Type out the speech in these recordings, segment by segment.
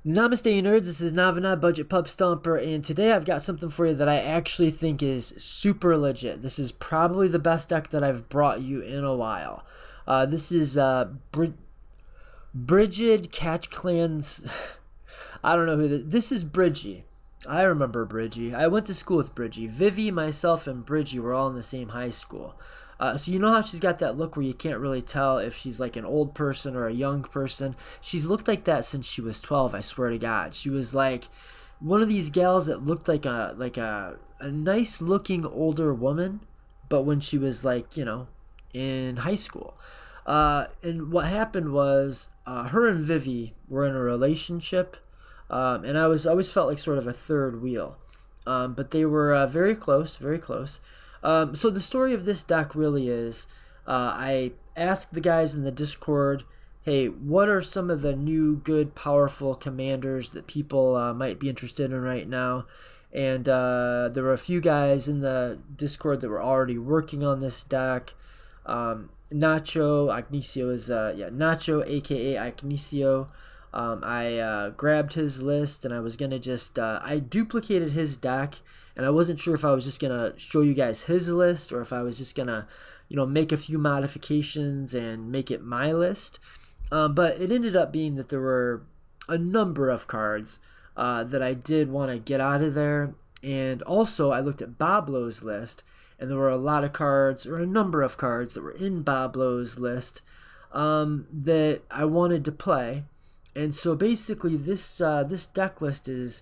Namaste, nerds. This is Navana, Budget Pub Stomper, and today I've got something for you that I actually think is super legit. This is probably the best deck that I've brought you in a while. This is Bridgit Catch Clans. I don't know who this is. Bridgie. I remember Bridgie. I went to school with Bridgie. Vivi, myself, and Bridgie were all in the same high school. So you know how she's got that look where you can't really tell if she's like an old person or a young person? She's looked like that since she was 12, I swear to God. She was like one of these gals that looked like a nice looking older woman, but when she was like, in high school. And what happened was her and Vivi were in a relationship, and I always felt like sort of a third wheel. But they were very close, very close. So the story of this deck really is, I asked the guys in the Discord, hey, what are some of the new, good, powerful commanders that people might be interested in right now? And there were a few guys in the Discord that were already working on this deck. Nacho Agnesio is, Nacho, aka Agnesio. I grabbed his list and I was going to just, I duplicated his deck. And I wasn't sure if I was just going to show you guys his list or if I was just going to, make a few modifications and make it my list. But it ended up being that there were a number of cards that I did want to get out of there. And also I looked at Boblo's list, and there were a lot of cards, or a number of cards that were in Boblo's list that I wanted to play. And so basically this deck list is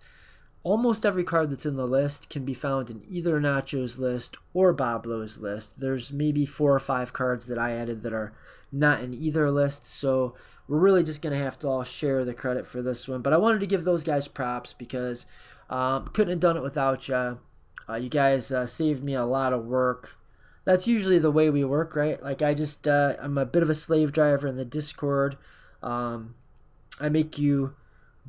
almost every card that's in the list can be found in either Nacho's list or Boblo's list. There's maybe 4 or 5 cards that I added that are not in either list, so we're really just going to have to all share the credit for this one. But I wanted to give those guys props because couldn't have done it without you. You guys saved me a lot of work. That's usually the way we work, right? Like I'm a bit of a slave driver in the Discord. I make you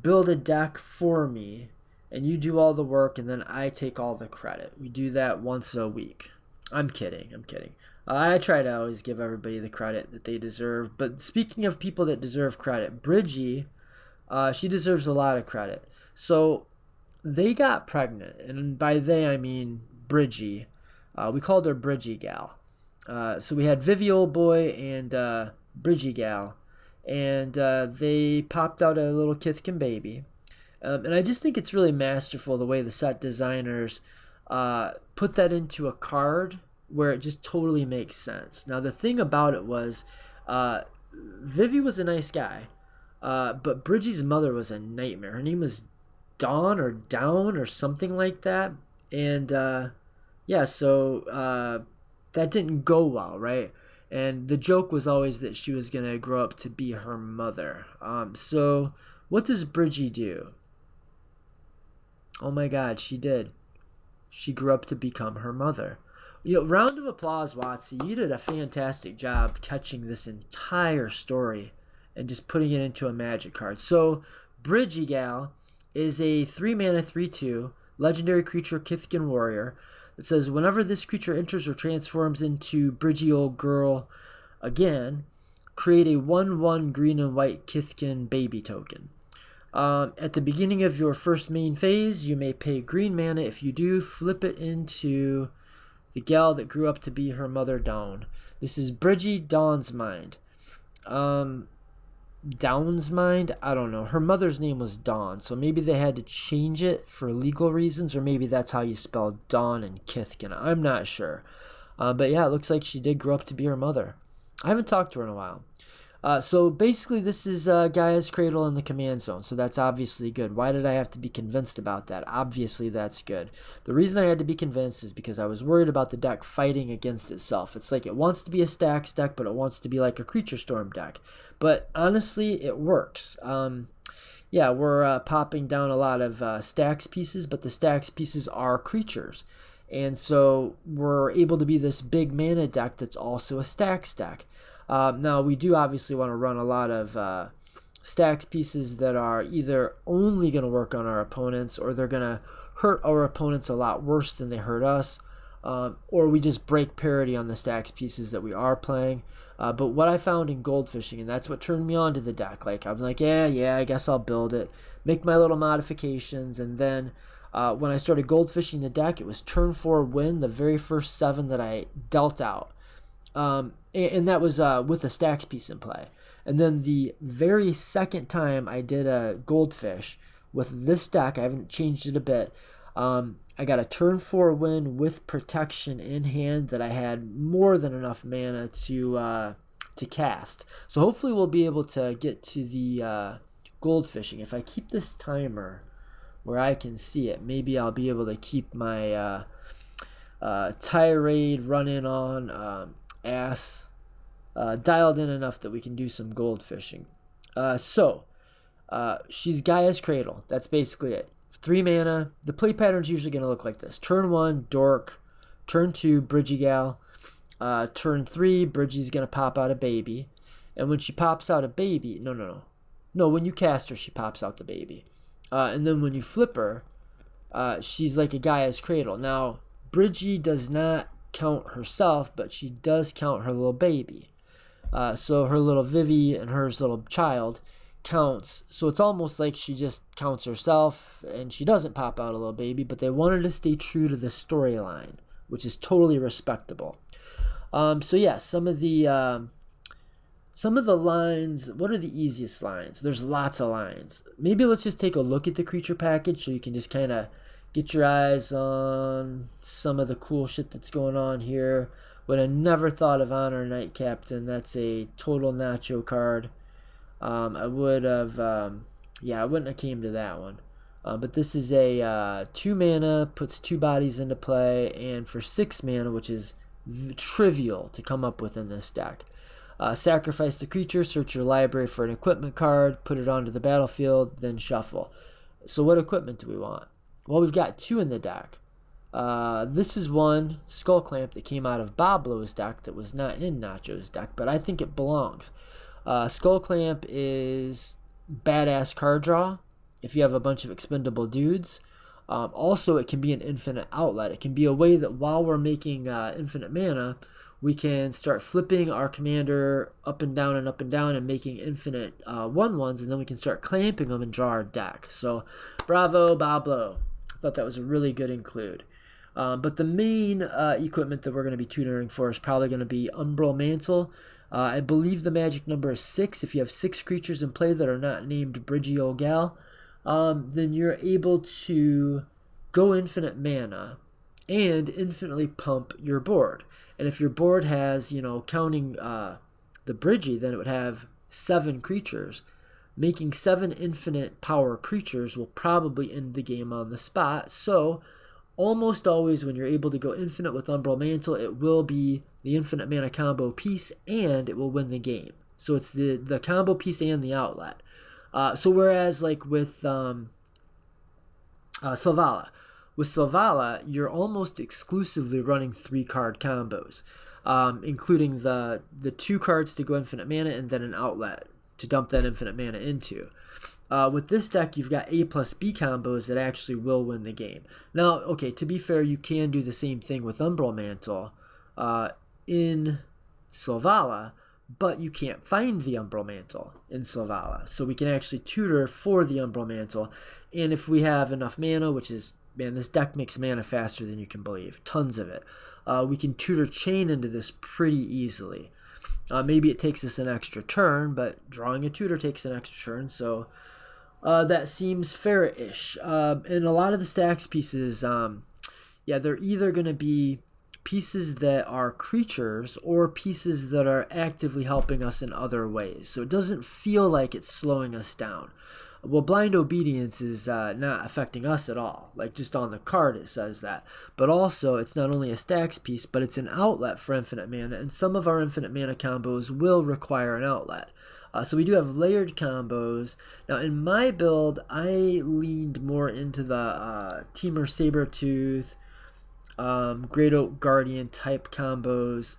build a deck for me, and you do all the work, and then I take all the credit. We do that once a week. I'm kidding. I try to always give everybody the credit that they deserve. But speaking of people that deserve credit, Bridgie, she deserves a lot of credit. So they got pregnant, and by they I mean Bridgie. We called her Bridgie Gal. So we had Vivi Old Boy and Bridgie Gal, and they popped out a little Kithkin baby. And I just think it's really masterful the way the set designers put that into a card where it just totally makes sense. Now, the thing about it was Vivi was a nice guy, but Bridgie's mother was a nightmare. Her name was Dawn or Down or something like that. And, so that didn't go well, right? And the joke was always that she was going to grow up to be her mother. So what does Bridgie do? Oh my God, she did. She grew up to become her mother. Round of applause, Watsy. You did a fantastic job catching this entire story and just putting it into a magic card. So, Bridgie Gal is a 3-mana 3/2 legendary creature Kithkin warrior. It says whenever this creature enters or transforms into Bridgie Old Girl again, create a 1/1 green and white Kithkin baby token. At the beginning of your first main phase, you may pay green mana. If you do, flip it into the gal that grew up to be her mother, Dawn. This is Bridgie Dawn's Mind. Dawn's Mind? I don't know. Her mother's name was Dawn, so maybe they had to change it for legal reasons, or maybe that's how you spell Dawn and Kithkin. I'm not sure. But yeah, it looks like she did grow up to be her mother. I haven't talked to her in a while. So basically this is Gaia's Cradle in the command zone, so that's obviously good. Why did I have to be convinced about that? Obviously that's good. The reason I had to be convinced is because I was worried about the deck fighting against itself. It's like it wants to be a Stax deck, but it wants to be like a Creature Storm deck. But honestly, it works. We're popping down a lot of Stax pieces, but the Stax pieces are creatures. And so we're able to be this big mana deck that's also a Stax deck. Now, we do obviously want to run a lot of Stax pieces that are either only going to work on our opponents or they're going to hurt our opponents a lot worse than they hurt us. or we just break parity on the Stax pieces that we are playing. But what I found in Goldfishing, and that's what turned me on to the deck, like I'm like, yeah, I guess I'll build it, make my little modifications, and then when I started Goldfishing the deck, it was turn 4 win, the very first 7 that I dealt out. And that was with a Stax piece in play. And then the very second time I did a Goldfish with this deck, I haven't changed it a bit. I got a turn 4 win with protection in hand that I had more than enough mana to cast. So hopefully we'll be able to get to the Goldfishing. If I keep this timer where I can see it, maybe I'll be able to keep my tirade running on ass dialed in enough that we can do some Goldfishing. She's Gaia's Cradle. That's basically it. 3 mana. The play pattern's usually going to look like this. Turn 1, Dork. Turn 2, Bridgigal. Turn 3, Bridgie's going to pop out a baby. And when she pops out a baby... No, when you cast her, she pops out the baby. And then when you flip her, she's like a Gaia's Cradle. Now, Bridgie does not count herself, but she does count her little baby. So her little Vivi and her little child counts. So it's almost like she just counts herself and she doesn't pop out a little baby, but they wanted to stay true to the storyline, which is totally respectable. So yeah, some of the lines. What are the easiest lines? There's lots of lines. Maybe let's just take a look at the creature package so you can just kind of get your eyes on some of the cool shit that's going on here. Would have never thought of Honor Knight Captain. That's a total nacho card. I would have, I wouldn't have came to that one. But this is a 2 mana, puts 2 bodies into play, and for 6 mana, which is trivial to come up with in this deck. Sacrifice the creature, search your library for an equipment card, put it onto the battlefield, then shuffle. So what equipment do we want? Well, we've got 2 in the deck. This is one, Skull Clamp, that came out of Boblo's deck that was not in Nacho's deck, but I think it belongs. Skull Clamp is badass card draw if you have a bunch of expendable dudes. Also, it can be an infinite outlet. It can be a way that while we're making infinite mana, we can start flipping our commander up and down and making infinite 1/1s, and then we can start clamping them and draw our deck. So, bravo, Boblo. I thought that was a really good include. But the main equipment that we're going to be tutoring for is probably going to be Umbral Mantle. I believe the magic number is 6. If you have 6 creatures in play that are not named Bridgie O'Gal, then you're able to go infinite mana and infinitely pump your board. And if your board has, counting the Bridgie, then it would have 7 creatures. Making 7 infinite power creatures will probably end the game on the spot. So almost always when you're able to go infinite with Umbral Mantle, it will be the infinite mana combo piece and it will win the game. So it's the combo piece and the outlet. So whereas like with Selvala, you're almost exclusively running 3-card combos, including the 2 cards to go infinite mana and then an outlet to dump that infinite mana into. With this deck, you've got A plus B combos that actually will win the game. Now, okay, to be fair, you can do the same thing with Umbral Mantle in Selvala, but you can't find the Umbral Mantle in Selvala. So we can actually tutor for the Umbral Mantle, and if we have enough mana, which is, man, this deck makes mana faster than you can believe, tons of it, we can tutor chain into this pretty easily. Maybe it takes us an extra turn, but drawing a tutor takes an extra turn, so that seems fair-ish. And a lot of the Stax pieces, they're either going to be pieces that are creatures or pieces that are actively helping us in other ways. So it doesn't feel like it's slowing us down. Well, Blind Obedience is not affecting us at all. Like, just on the card it says that. But also, it's not only a Stax piece, but it's an outlet for infinite mana, and some of our infinite mana combos will require an outlet. So we do have layered combos. Now, in my build, I leaned more into the Temur Sabertooth, Great Oak Guardian type combos.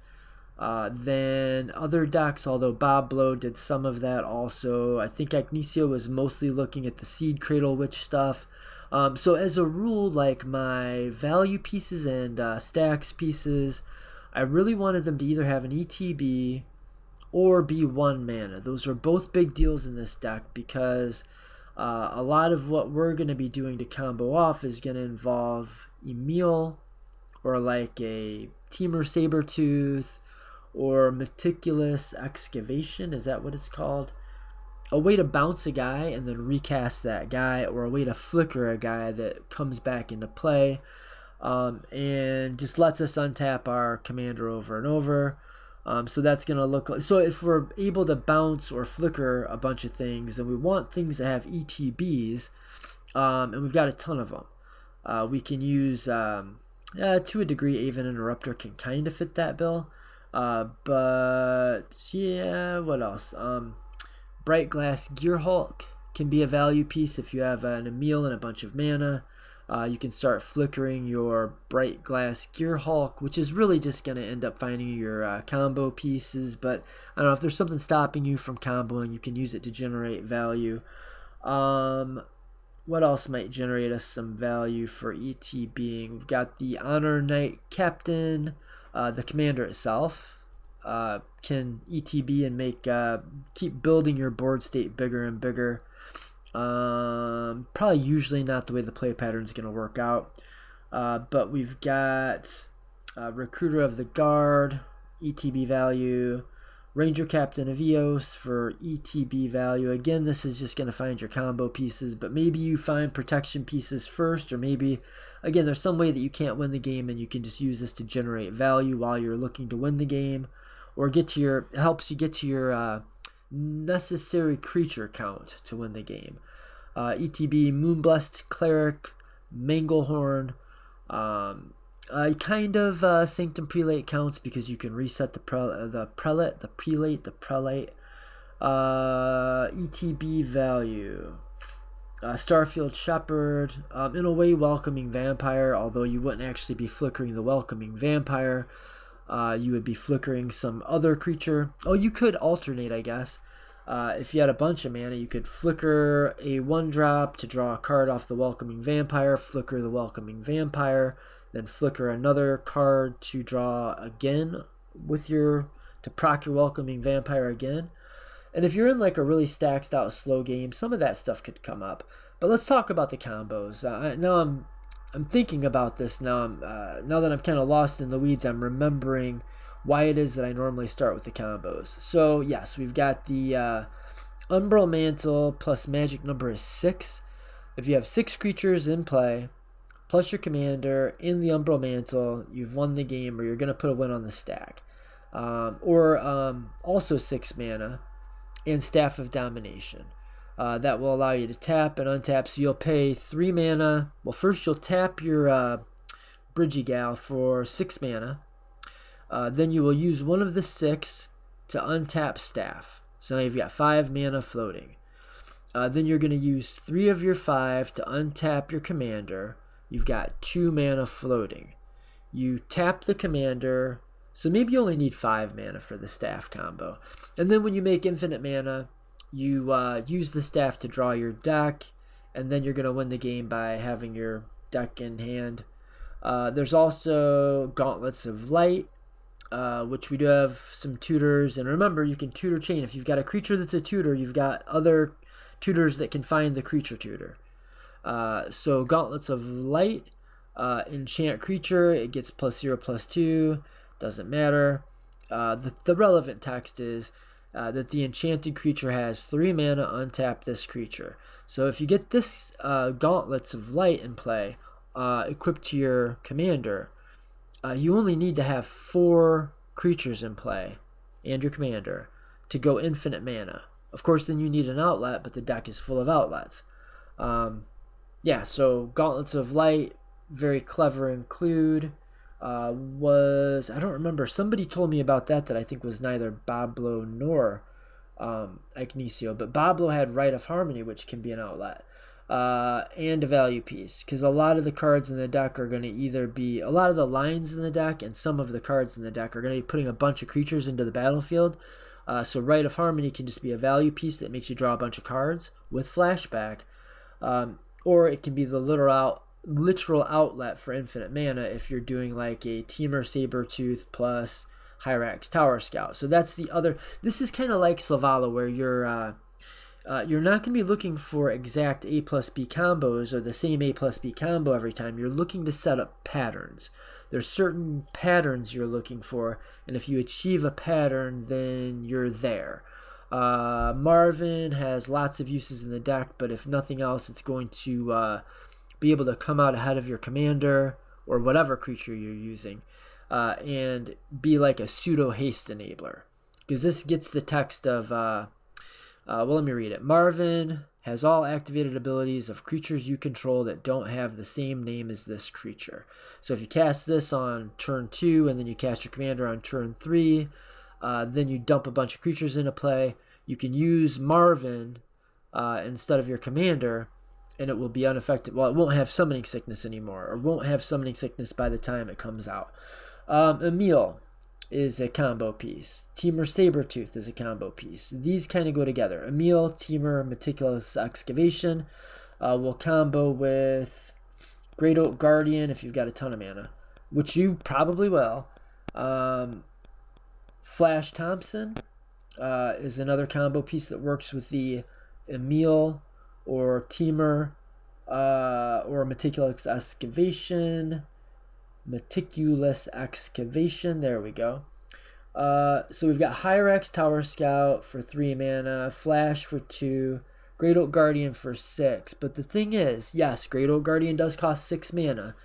Then other decks, although Bob Blow did some of that also. I think Ignicio was mostly looking at the Seed Cradle Witch stuff. So as a rule, like my value pieces and Stax pieces, I really wanted them to either have an ETB or be 1 mana. Those are both big deals in this deck because a lot of what we're going to be doing to combo off is going to involve Emil or like a Temur Sabertooth or Meticulous Excavation. Is that what it's called? A way to bounce a guy and then recast that guy, or a way to flicker a guy that comes back into play and just lets us untap our commander over and over. So that's going to look like, so if we're able to bounce or flicker a bunch of things, and we want things that have ETBs, and we've got a ton of them, we can use, to a degree, Aven Interrupter can kind of fit that bill. But yeah, what else? Bright Glass Gearhulk can be a value piece if you have an Emil and a bunch of mana. You can start flickering your Bright Glass Gearhulk, which is really just going to end up finding your combo pieces. But I don't know, if there's something stopping you from comboing, you can use it to generate value. What else might generate us some value for ETBing? We've got the Honor Knight Captain. The commander itself can ETB and make keep building your board state bigger and bigger. Probably usually not the way the play pattern is going to work out. But we've got Recruiter of the Guard, ETB value. Ranger Captain of Eos for ETB value. Again, this is just going to find your combo pieces, but maybe you find protection pieces first, or maybe, again, there's some way that you can't win the game and you can just use this to generate value while you're looking to win the game, or get to your, it helps you get to your necessary creature count to win the game. ETB, Moonblessed Cleric, Manglehorn, kind of Sanctum Prelate counts because you can reset the prelate. ETB value. Starfield Shepherd, in a way Welcoming Vampire, although you wouldn't actually be flickering the Welcoming Vampire. You would be flickering some other creature. Oh, you could alternate, I guess. If you had a bunch of mana, you could flicker a 1-drop to draw a card off the Welcoming Vampire, flicker the Welcoming Vampire, then flicker another card to draw again with your, to proc your Welcoming Vampire again. And if you're in like a really stacked out slow game, some of that stuff could come up. But let's talk about the combos. Now I'm thinking about this now. Now that I'm kind of lost in the weeds, I'm remembering why it is that I normally start with the combos. So yes, we've got the Umbral Mantle plus magic number is 6. If you have 6 creatures in play, plus your commander in the Umbral Mantle, you've won the game, or you're going to put a win on the stack. Also 6 mana, and Staff of Domination. That will allow you to tap and untap, so you'll pay 3 mana. Well, first you'll tap your Bridgit for 6 mana. Then you will use one of the 6 to untap Staff. So now you've got 5 mana floating. Then you're going to use 3 of your 5 to untap your commander. You've got 2 mana floating. You tap the commander, so maybe you only need 5 mana for the Staff combo. And then when you make infinite mana, you use the Staff to draw your deck, and then you're going to win the game by having your deck in hand. There's also Gauntlets of Light, which we do have some tutors. And remember, you can tutor chain. If you've got a creature that's a tutor, you've got other tutors that can find the creature tutor. So Gauntlets of Light, enchant creature, it gets +0/+2, doesn't matter. The relevant text is that the enchanted creature has 3 mana, untap this creature. So if you get this Gauntlets of Light in play, equipped to your commander, you only need to have 4 creatures in play and your commander to go infinite mana. Of course, then you need an outlet, but the deck is full of outlets. Yeah, so Gauntlets of Light, very clever include. I don't remember, somebody told me about that I think was neither Bablo nor Ignicio, but Bablo had Rite of Harmony, which can be an outlet. and a value piece, because a lot of the cards in the deck are going to either be a lot of the lines in the deck, and some of the cards in the deck are going to be putting a bunch of creatures into the battlefield. So Rite of Harmony can just be a value piece that makes you draw a bunch of cards with flashback, or it can be the literal outlet for infinite mana if you're doing like a Temur Sabertooth plus Hyrax Tower Scout. So that's the other. This is kind of like Selvala, where you're not going to be looking for exact A plus B combos or the same A plus B combo every time. You're looking to set up patterns. There's certain patterns you're looking for, and if you achieve a pattern, then you're there. Marwyn has lots of uses in the deck, but if nothing else, it's going to be able to come out ahead of your commander or whatever creature you're using, and be like a pseudo haste enabler. Because this gets the text of, well, let me read it. Marwyn has all activated abilities of creatures you control that don't have the same name as this creature. So if you cast this on turn 2 and then you cast your commander on turn 3, then you dump a bunch of creatures into play. You can use Marwyn instead of your commander, and it will be unaffected. Well, it won't have summoning sickness anymore, or won't have summoning sickness by the time it comes out. Emil is a combo piece. Temur Sabertooth is a combo piece. These kind of go together. Emil, Temur, Meticulous Excavation will combo with Great Oak Guardian if you've got a ton of mana, which you probably will. Flash Thompson is another combo piece that works with the Emil or Temur or Meticulous Excavation. There we go. So we've got Hyrax Tower Scout for 3 mana, Flash for 2, Great Oak Guardian for 6. But the thing is, yes, Great Oak Guardian does cost 6 mana,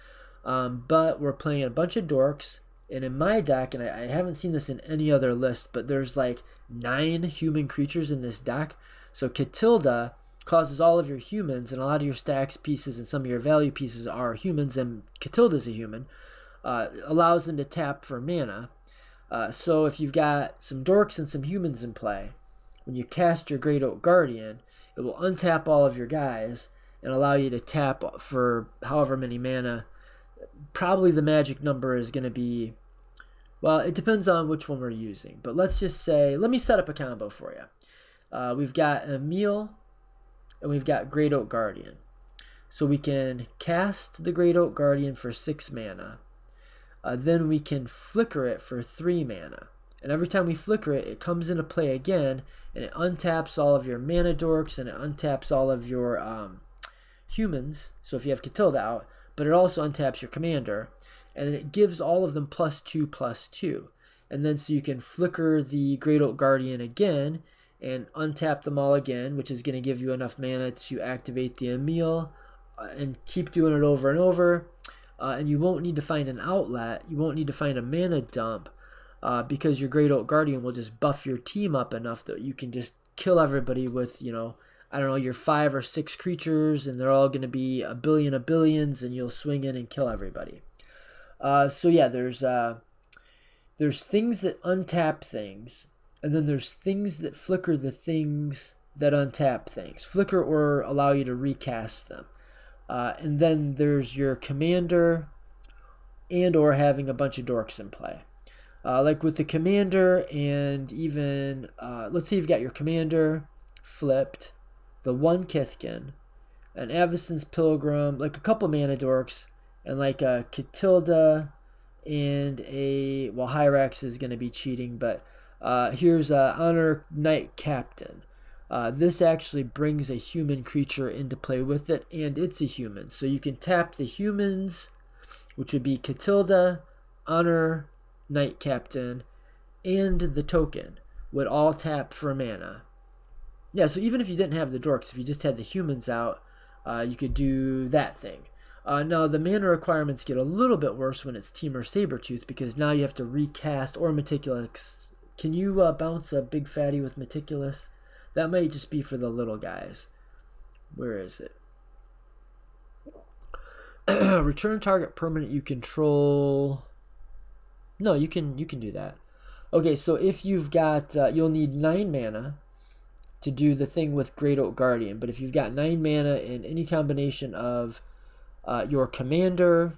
but we're playing a bunch of dorks. And in my deck, and I haven't seen this in any other list, but there's like 9 human creatures in this deck. So Catilda causes all of your humans, and a lot of your Stax pieces and some of your value pieces are humans, and Catilda's a human. Allows them to tap for mana. So if you've got some dorks and some humans in play, when you cast your Great Oak Guardian, it will untap all of your guys and allow you to tap for however many mana. Probably the magic number is going to be, well, it depends on which one we're using. But let's just say, let me set up a combo for you. We've got Emil and we've got Great Oak Guardian. So we can cast the Great Oak Guardian for 6 mana. Then we can flicker it for 3 mana. And every time we flicker it, it comes into play again, and it untaps all of your mana dorks, and it untaps all of your humans, so if you have Catilda out, but it also untaps your commander, and then it gives all of them +2/+2. And then so you can flicker the Great Oak Guardian again, and untap them all again, which is going to give you enough mana to activate the Emil, and keep doing it over and over. And you won't need to find an outlet. You won't need to find a mana dump because your Great Oak Guardian will just buff your team up enough that you can just kill everybody with, I don't know, your 5 or 6 creatures, and they're all going to be a billion of billions, and you'll swing in and kill everybody. So yeah, there's things that untap things, and then there's things that flicker the things that untap things. Flicker or allow you to recast them. And then there's your commander and or having a bunch of dorks in play. Like with the commander and even, let's say you've got your commander flipped, the 1 Kithkin, an Avacyn's Pilgrim, like a couple mana dorks, and like a Catilda and a, well, Hyrax is going to be cheating, but here's a Honor Knight Captain. This actually brings a human creature into play with it, and it's a human. So you can tap the humans, which would be Catilda, Honor, Knight Captain, and the token would all tap for mana. Yeah, so even if you didn't have the dorks, if you just had the humans out, you could do that thing. Now, the mana requirements get a little bit worse when it's Temur Sabertooth, because now you have to recast or Meticulous. Can you bounce a big fatty with Meticulous? That might just be for the little guys. Where is it? Return target permanent you control. No, you can do that. Okay, so if you've got, you'll need 9 mana to do the thing with Great Oak Guardian. But if you've got 9 mana in any combination of your commander,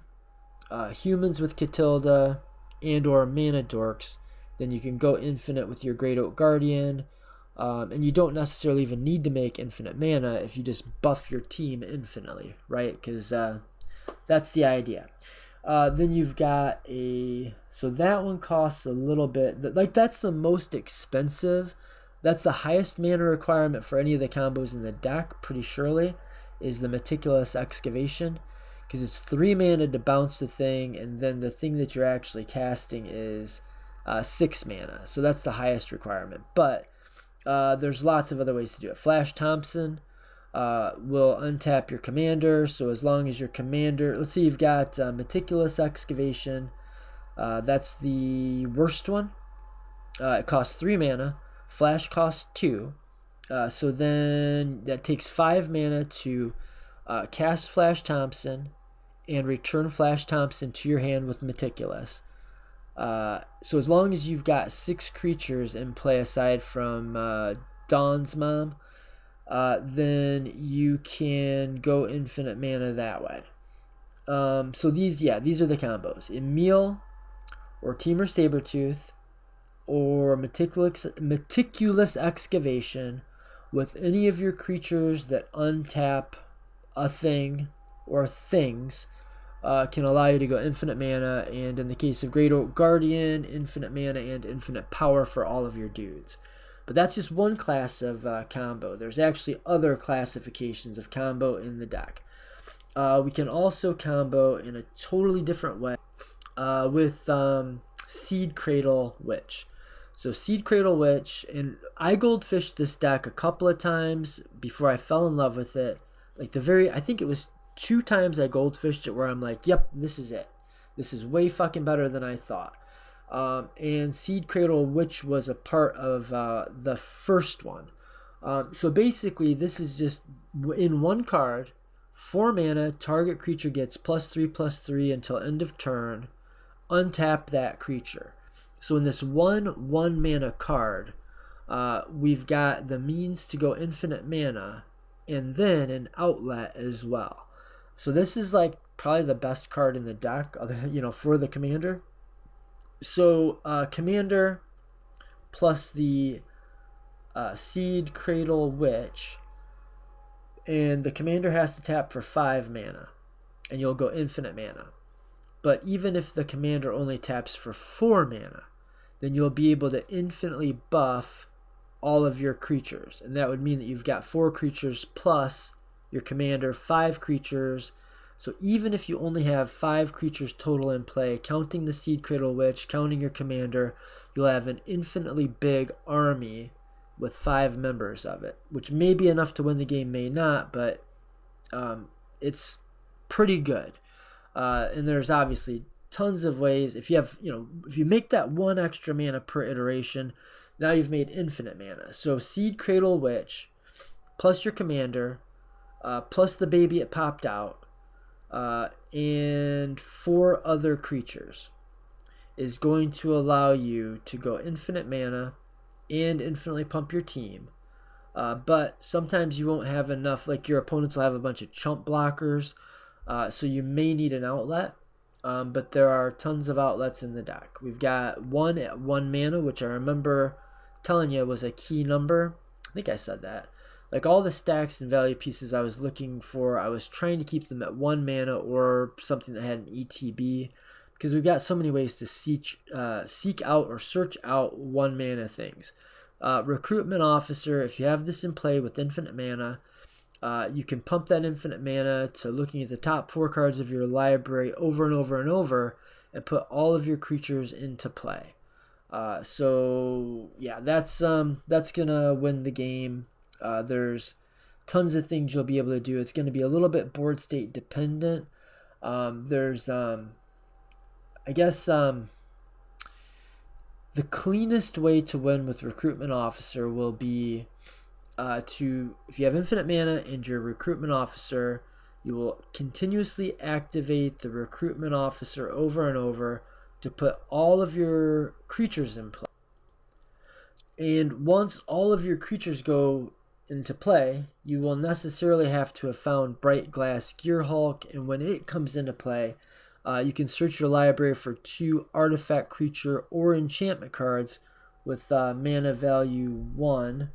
humans with Catilda, and or mana dorks, then you can go infinite with your Great Oak Guardian. And you don't necessarily even need to make infinite mana if you just buff your team infinitely, right? Because that's the idea. Then you've got so that one costs a little bit. Like, that's the most expensive. That's the highest mana requirement for any of the combos in the deck, pretty surely, is the Meticulous Excavation. Because it's 3 mana to bounce the thing, and then the thing that you're actually casting is 6 mana. So that's the highest requirement. But there's lots of other ways to do it. Flash Thompson will untap your commander. So as long as your commander, let's say you've got Meticulous Excavation, that's the worst one. It costs 3 mana. Flash costs 2. So then that takes 5 mana to cast Flash Thompson and return Flash Thompson to your hand with Meticulous. So as long as you've got 6 creatures in play aside from Dawn's Mom, then you can go infinite mana that way. So these are the combos. Emil or Temur Sabertooth or Meticulous Excavation with any of your creatures that untap a thing or things can allow you to go infinite mana, and in the case of Great Oak Guardian, infinite mana and infinite power for all of your dudes. But that's just one class of combo. There's actually other classifications of combo in the deck. We can also combo in a totally different way with Seed Cradle Witch. So Seed Cradle Witch, and I goldfished this deck a couple of times before I fell in love with it. Like I think it was 2 times I goldfished it where I'm like, yep, this is it. This is way fucking better than I thought. And Seed Cradle Witch was a part of the first one. So basically, this is just in one card, 4 mana, target creature gets +3/+3 until end of turn. Untap that creature. So in this one mana card, we've got the means to go infinite mana, and then an outlet as well. So this is like probably the best card in the deck, for the commander. So commander plus the Seed Cradle Witch, and the commander has to tap for 5 mana, and you'll go infinite mana. But even if the commander only taps for 4 mana, then you'll be able to infinitely buff all of your creatures. And that would mean that you've got 4 creatures plus your commander, 5 creatures. So even if you only have 5 creatures total in play, counting the Seed Cradle Witch, counting your commander, you'll have an infinitely big army with 5 members of it, which may be enough to win the game, may not, but it's pretty good. And there's obviously tons of ways. If you make that 1 extra mana per iteration, now you've made infinite mana. So Seed Cradle Witch plus your commander plus the baby it popped out and 4 other creatures is going to allow you to go infinite mana and infinitely pump your team. But sometimes you won't have enough, like your opponents will have a bunch of chump blockers, so you may need an outlet. But there are tons of outlets in the deck. We've got 1 at 1 mana, which I remember telling you was a key number. I think I said that. Like all the stacks and value pieces I was looking for, I was trying to keep them at 1 mana or something that had an ETB, because we've got so many ways to seek out or search out 1 mana things. Recruitment Officer, if you have this in play with infinite mana, you can pump that infinite mana to looking at the top 4 cards of your library over and over and over and put all of your creatures into play. So yeah, that's gonna win the game. There's tons of things you'll be able to do. It's going to be a little bit board state dependent. There's I guess the cleanest way to win with Recruitment Officer will be if you have infinite mana and your Recruitment Officer, you will continuously activate the Recruitment Officer over and over to put all of your creatures in play. And once all of your creatures go into play, you will necessarily have to have found Bright Glass Gearhulk, and when it comes into play, you can search your library for 2 artifact, creature, or enchantment cards with mana value 1.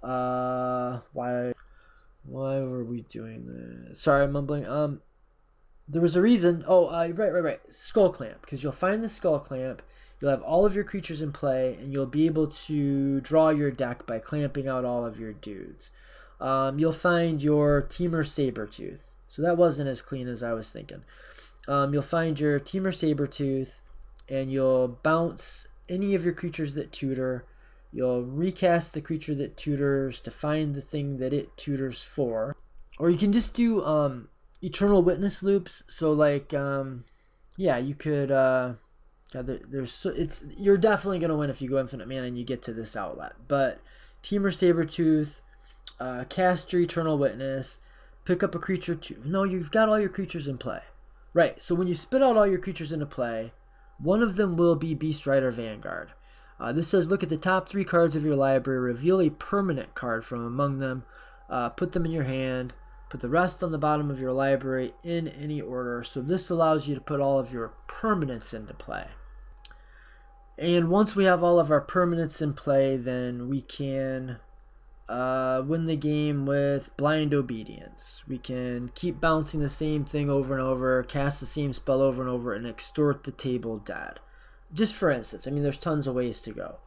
Why were we doing this? Sorry, I'm mumbling. There was a reason. Oh, right. Skull Clamp, because you'll find the Skull Clamp. You'll have all of your creatures in play, and you'll be able to draw your deck by clamping out all of your dudes. You'll find your Temur Sabertooth. So that wasn't as clean as I was thinking. You'll find your Temur Sabertooth, and you'll bounce any of your creatures that tutor. You'll recast the creature that tutors to find the thing that it tutors for. Or you can just do Eternal Witness loops. So like, yeah, you could... you're definitely gonna win if you go infinite mana and you get to this outlet. But Temur Sabertooth, cast your Eternal Witness, pick up a creature. No, you've got all your creatures in play, right? So when you spit out all your creatures into play, one of them will be Beast Rider Vanguard. This says look at the top 3 cards of your library, reveal a permanent card from among them, put them in your hand. Put the rest on the bottom of your library in any order. So this allows you to put all of your permanents into play. And once we have all of our permanents in play, then we can win the game with Blind Obedience. We can keep bouncing the same thing over and over, cast the same spell over and over, and extort the table dead. Just for instance, I mean, there's tons of ways to go.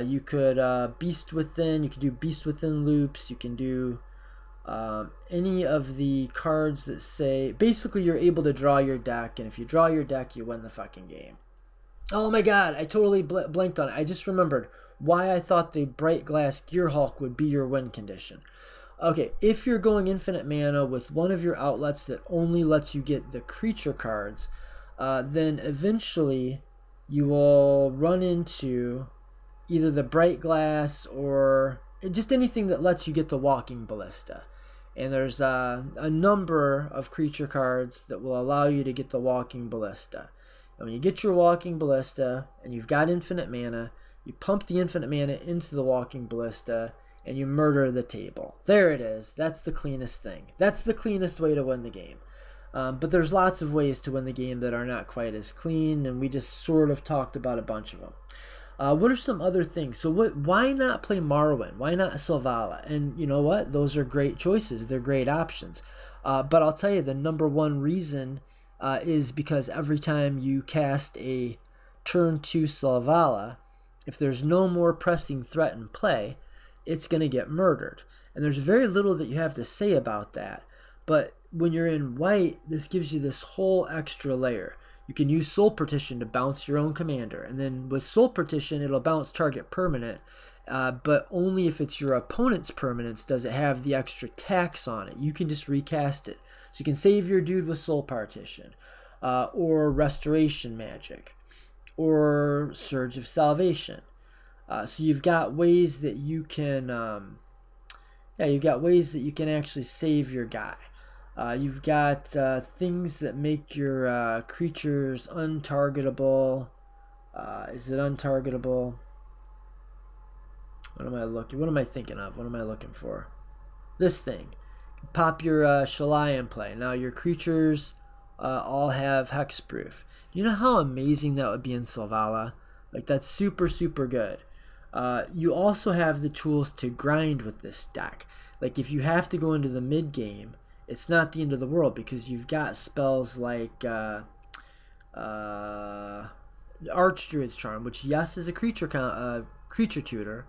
You could Beast Within, you could do Beast Within loops, you can do any of the cards that say, basically you're able to draw your deck, and if you draw your deck, you win the fucking game. Oh my god, I totally blanked on it. I just remembered why I thought the Bright Glass Gearhulk would be your win condition. Okay, if you're going infinite mana with one of your outlets that only lets you get the creature cards, then eventually you will run into either the Bright Glass or just anything that lets you get the Walking Ballista. And there's a number of creature cards that will allow you to get the Walking Ballista. And when you get your Walking Ballista and you've got infinite mana, you pump the infinite mana into the Walking Ballista and you murder the table. There it is. That's the cleanest thing. That's the cleanest way to win the game. But there's lots of ways to win the game that are not quite as clean, and we just sort of talked about a bunch of them. What are some other things? So why not play Marwyn? Why not Selvala? And you know what? Those are great choices. They're great options. But I'll tell you, the number one reason is because every time you cast a turn 2 Selvala, if there's no more pressing threat in play, it's going to get murdered. And there's very little that you have to say about that. But when you're in white, this gives you this whole extra layer. You can use Soul Partition to bounce your own commander. And then with Soul Partition, it'll bounce target permanent. But only if it's your opponent's permanence does it have the extra tax on it. You can just recast it. So you can save your dude with Soul Partition. Or Restoration Magic. Or Surge of Salvation. So you've got ways that you can... you've got ways that you can actually save your guy. You've got things that make your creatures untargetable. Is it untargetable? What am I looking? What am I thinking of? What am I looking for? This thing. Pop your Shalai in play. Now your creatures all have hexproof. You know how amazing that would be in Selvala? Like, that's super, super good. You also have the tools to grind with this deck. Like, if you have to go into the mid game, it's not the end of the world because you've got spells like Archdruid's Charm, which, yes, is a creature tutor,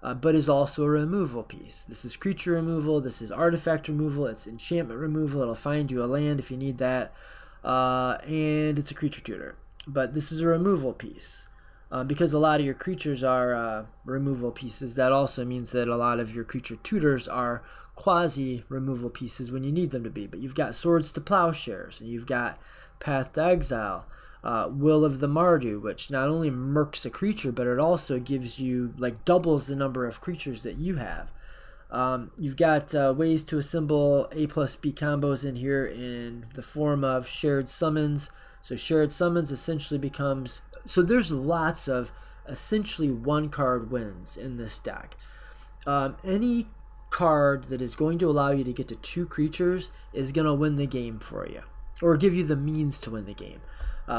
but is also a removal piece. This is creature removal, this is artifact removal, it's enchantment removal, it'll find you a land if you need that, and it's a creature tutor. But this is a removal piece. Because a lot of your creatures are removal pieces, that also means that a lot of your creature tutors are quasi-removal pieces when you need them to be. But you've got Swords to Plowshares, and you've got Path to Exile, Will of the Mardu, which not only murks a creature, but it also gives you, like, doubles the number of creatures that you have. You've got ways to assemble A plus B combos in here in the form of Shared Summons. So Shared Summons essentially becomes... So there's lots of essentially one card wins in this deck. Any card that is going to allow you to get to 2 creatures is going to win the game for you, or give you the means to win the game.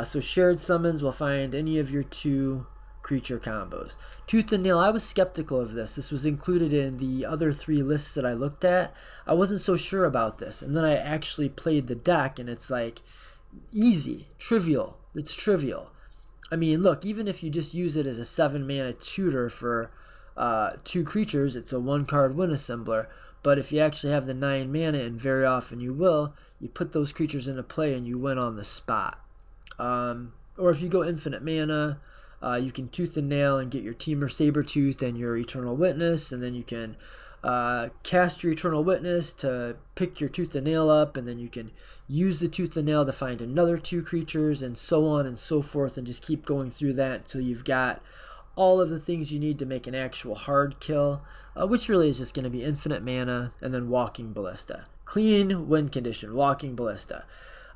So shared summons will find any of your 2 creature combos. Tooth and Nail, I was skeptical of this. This was included in the other 3 lists that I looked at. I wasn't so sure about this, and then I actually played the deck, and it's like easy, trivial. It's trivial. I mean, look, even if you just use it as a 7-mana tutor for 2 creatures, it's a 1-card win assembler. But if you actually have the 9 mana, and very often you will, you put those creatures into play and you win on the spot. Or if you go infinite mana, you can Tooth and Nail and get your Teamer Sabertooth and your Eternal Witness, and then you can cast your Eternal Witness to pick your Tooth and Nail up, and then you can use the Tooth and Nail to find another 2 creatures, and so on and so forth, and just keep going through that until you've got all of the things you need to make an actual hard kill, which really is just going to be infinite mana and then Walking Ballista. Clean win condition, Walking Ballista.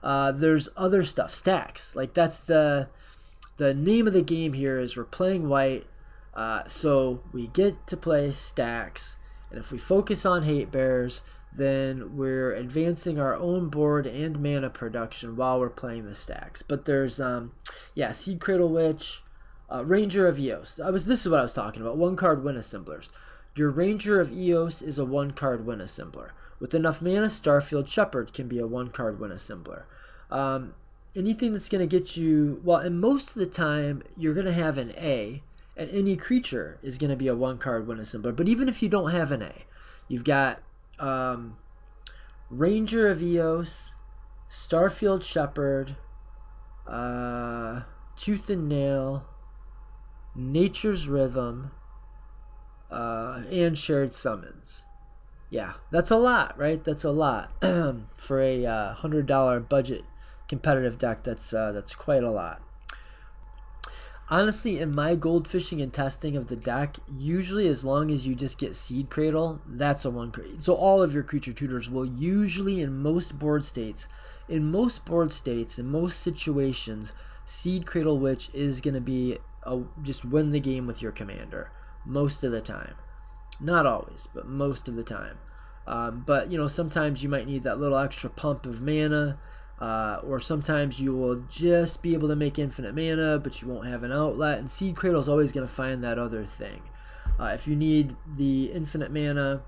There's other stuff, Stax. Like, that's the name of the game here is we're playing white, so we get to play Stax, and if we focus on Hate Bears, then we're advancing our own board and mana production while we're playing the Stax. But there's, Seed Cradle Witch, Ranger of Eos. This is what I was talking about, 1-card win assemblers. Your Ranger of Eos is a 1-card win assembler. With enough mana, Starfield Shepherd can be a 1-card win assembler. Anything that's going to get you, well, and most of the time, you're going to have an A, and any creature is going to be a 1-card win assembler. But even if you don't have an A, you've got Ranger of Eos, Starfield Shepherd, Tooth and Nail, Nature's Rhythm, and Shared Summons. Yeah, that's a lot, right? That's a lot for a $100 budget competitive deck. That's quite a lot. Honestly, in my goldfishing and testing of the deck, usually as long as you just get Seed Cradle, that's a 1. So all of your creature tutors will usually, in most board states, in most situations, Seed Cradle Witch is going to be just win the game with your commander most of the time. Not always, but most of the time. But sometimes you might need that little extra pump of mana, or sometimes you will just be able to make infinite mana, but you won't have an outlet. And Seed Cradle is always going to find that other thing. If you need the infinite mana,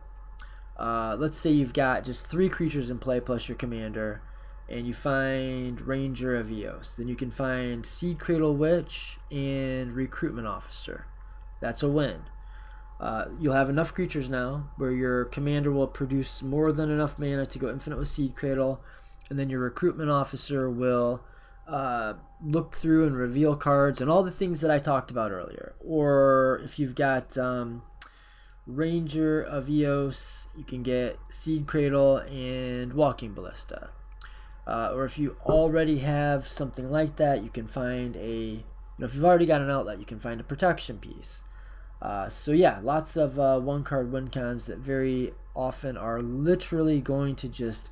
let's say you've got just 3 creatures in play plus your commander, and you find Ranger of Eos, then you can find Seed Cradle Witch and Recruitment Officer. That's a win. You'll have enough creatures now where your commander will produce more than enough mana to go infinite with Seed Cradle, and then your Recruitment Officer will look through and reveal cards and all the things that I talked about earlier. Or if you've got Ranger of Eos, you can get Seed Cradle and Walking Ballista. Or if you already have something like that, you can find if you've already got an outlet, you can find a protection piece. So yeah, lots of 1-card win cons that very often are literally going to just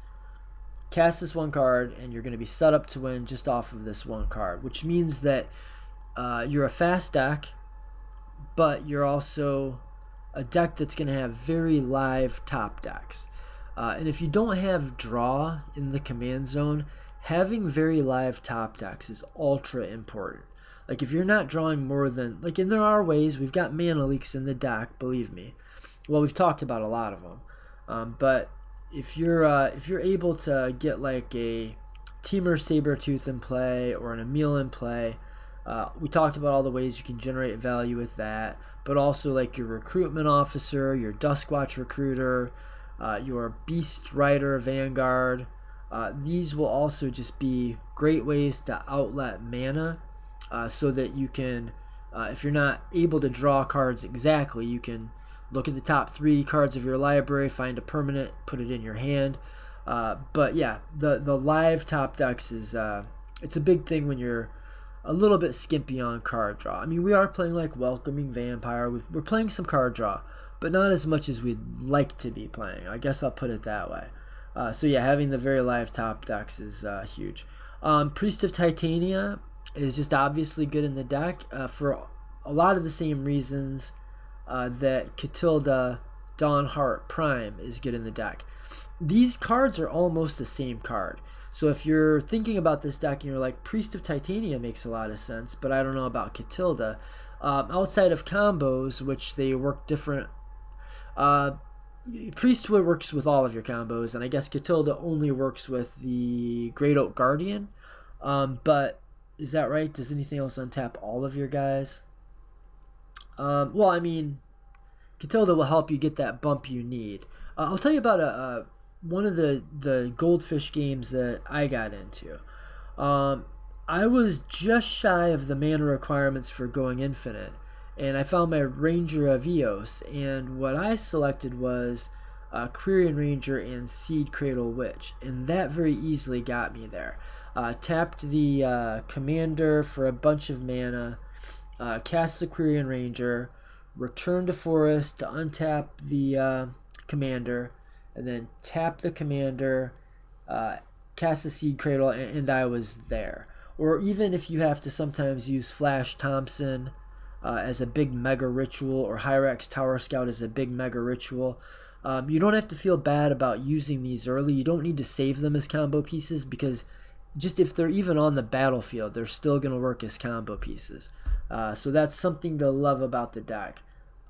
cast this 1 card, and you're going to be set up to win just off of this 1 card, which means that you're a fast deck, but you're also a deck that's going to have very live top decks. And if you don't have draw in the command zone, having very live top decks is ultra important. Like, if you're not drawing more than, and there are ways, we've got mana leaks in the deck, believe me. Well, we've talked about a lot of them. But if you're able to get like a Teamer Sabertooth in play or an Emil in play, we talked about all the ways you can generate value with that, but also like your Recruitment Officer, your Duskwatch Recruiter, your Beast Rider Vanguard. These will also just be great ways to outlet mana, so that you can, if you're not able to draw cards exactly, you can look at the top 3 cards of your library, find a permanent, put it in your hand. But yeah, the live top decks is it's a big thing when you're a little bit skimpy on card draw. I mean, we are playing like Welcoming Vampire. We're playing some card draw, but not as much as we'd like to be playing. I guess I'll put it that way. So yeah, having the very live top decks is huge. Priest of Titania is just obviously good in the deck for a lot of the same reasons that Catilda Dawnheart Prime is good in the deck. These cards are almost the same card. So if you're thinking about this deck and you're like, Priest of Titania makes a lot of sense, but I don't know about Catilda. Outside of combos, which they work different, Priesthood works with all of your combos, and I guess Catilda only works with the Great Oak Guardian. But is that right? Does anything else untap all of your guys? Well, I mean, Catilda will help you get that bump you need. I'll tell you about one of the Goldfish games that I got into. I was just shy of the mana requirements for going infinite, and I found my Ranger of Eos, and what I selected was Quirion Ranger and Seed Cradle Witch, and that very easily got me there. Tapped the commander for a bunch of mana, cast the Quirion Ranger, return to forest to untap the commander, and then tap the commander, cast the Seed Cradle, and I was there. Or even if you have to sometimes use Flash Thompson as a big mega ritual, or Hyrax Tower Scout as a big mega ritual, you don't have to feel bad about using these early. You don't need to save them as combo pieces, because just if they're even on the battlefield, they're still going to work as combo pieces. So that's something to love about the deck.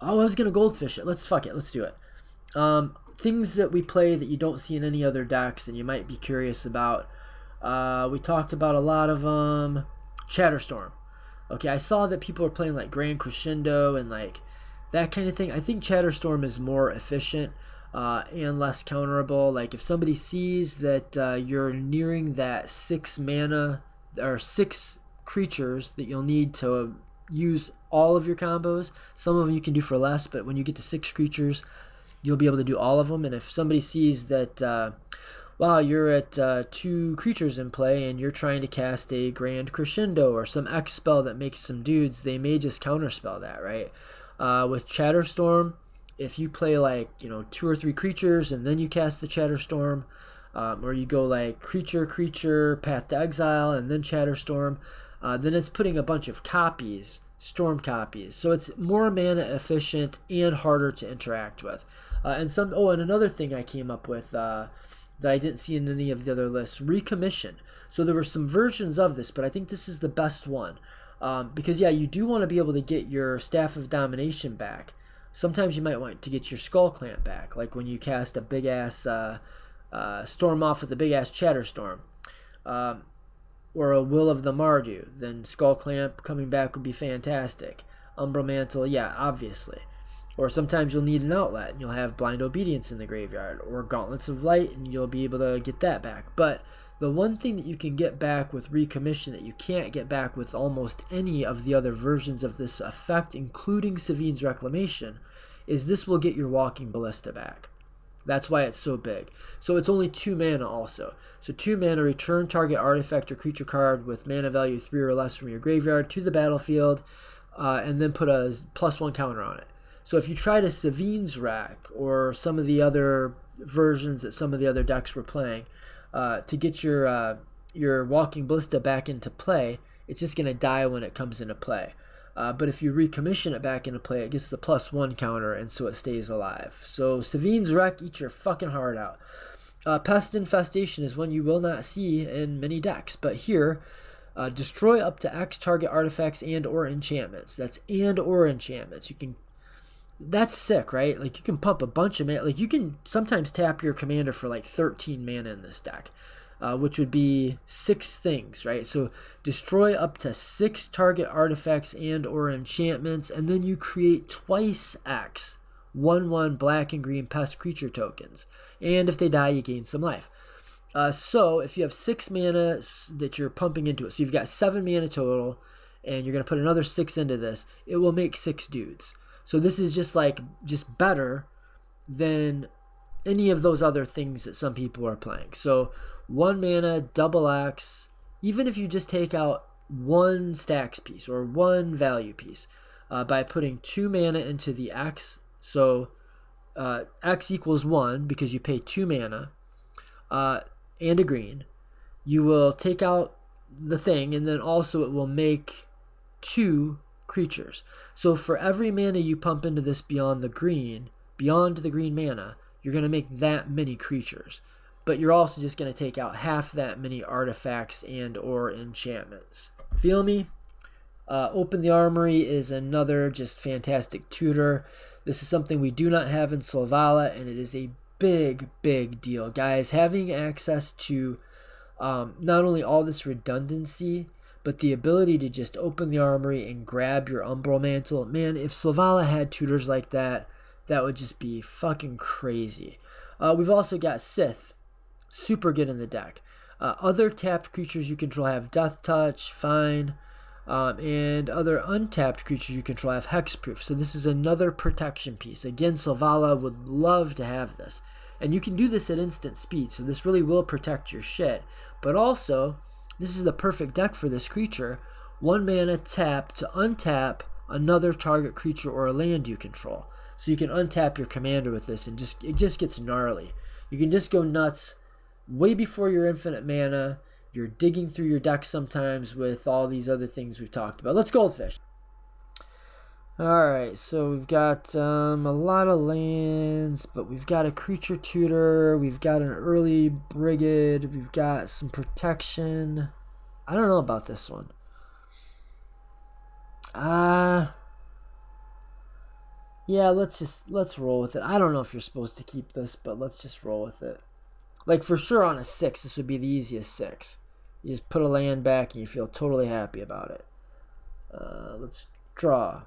Oh, I was going to Goldfish it. Let's do it. Things that we play that you don't see in any other decks and you might be curious about. We talked about a lot of them. Chatterstorm. Okay, I saw that people are playing like Grand Crescendo and like that kind of thing. I think Chatterstorm is more efficient and less counterable. Like if somebody sees that you're nearing that 6 mana or 6 creatures that you'll need to use all of your combos. Some of them you can do for less, but when you get to 6 creatures, you'll be able to do all of them. And if somebody sees that, wow, you're at 2 creatures in play and you're trying to cast a Grand Crescendo or some X spell that makes some dudes, they may just counterspell that, right? With Chatterstorm, if you play like 2 or 3 creatures and then you cast the Chatterstorm, or you go like creature, Path to Exile, and then Chatterstorm, then it's putting a bunch of copies, storm copies. So it's more mana efficient and harder to interact with. And another thing I came up with that I didn't see in any of the other lists, Recommission. So there were some versions of this, but I think this is the best one. Because yeah, you do want to be able to get your Staff of Domination back. Sometimes you might want to get your Skull Clamp back, like when you cast a big ass Storm off with a big ass Chatterstorm. Or a Will of the Mardu, then Skull Clamp coming back would be fantastic. Umbral Mantle, yeah, obviously. Or sometimes you'll need an outlet, and you'll have Blind Obedience in the graveyard, or Gauntlets of Light, and you'll be able to get that back. But the one thing that you can get back with Recommission that you can't get back with almost any of the other versions of this effect, including Savine's Reclamation, is this will get your Walking Ballista back. That's why it's so big. So it's only 2 mana also. So 2 mana, return target artifact or creature card with mana value 3 or less from your graveyard to the battlefield, and then put a +1 counter on it. So if you try to Savine's Rack or some of the other versions that some of the other decks were playing, to get your Walking Ballista back into play, it's just going to die when it comes into play. But if you recommission it back into play, it gets the +1 counter, and so it stays alive. So Savine's Wreck, eat your fucking heart out. Pest Infestation is one you will not see in many decks, but here, destroy up to X target artifacts and or enchantments. That's and or enchantments. That's sick, right? Like you can pump a bunch of mana. Like you can sometimes tap your commander for like 13 mana in this deck. Which would be 6 things, right? So destroy up to 6 target artifacts and or enchantments, and then you create twice X 1/1 black and green pest creature tokens. And if they die, you gain some life. So if you have 6 mana that you're pumping into it, so you've got 7 mana total, and you're going to put another 6 into this, it will make 6 dudes. So this is just better than any of those other things that some people are playing. So 1 mana, double X, even if you just take out 1 Stax piece or 1 value piece by putting 2 mana into the X, so X equals 1 because you pay 2 mana and a green, you will take out the thing, and then also it will make 2 creatures. So for every mana you pump into this beyond the green mana, you're going to make that many creatures. But you're also just going to take out half that many artifacts and or enchantments. Feel me? Open the Armory is another just fantastic tutor. This is something we do not have in Selvala, and it is a big, big deal. Guys, having access to not only all this redundancy, but the ability to just open the Armory and grab your Umbral Mantle. Man, if Selvala had tutors like that, that would just be fucking crazy. We've also got Sith. Super good in the deck. Other tapped creatures you control have Death Touch, fine. And other untapped creatures you control have Hexproof. So this is another protection piece. Again, Selvala would love to have this. And you can do this at instant speed, so this really will protect your shit. But also, this is the perfect deck for this creature. 1 mana tap to untap another target creature or a land you control. So you can untap your commander with this, and it just gets gnarly. You can just go nuts way before your infinite mana. You're digging through your deck sometimes with all these other things we've talked about. Let's Goldfish. Alright, so we've got a lot of lands, but we've got a creature tutor, we've got an early Bridgit, we've got some protection. I don't know about this one. Yeah, let's roll with it. I don't know if you're supposed to keep this, but let's just roll with it. Like, for sure on a 6, this would be the easiest 6. You just put a land back and you feel totally happy about it. Let's draw.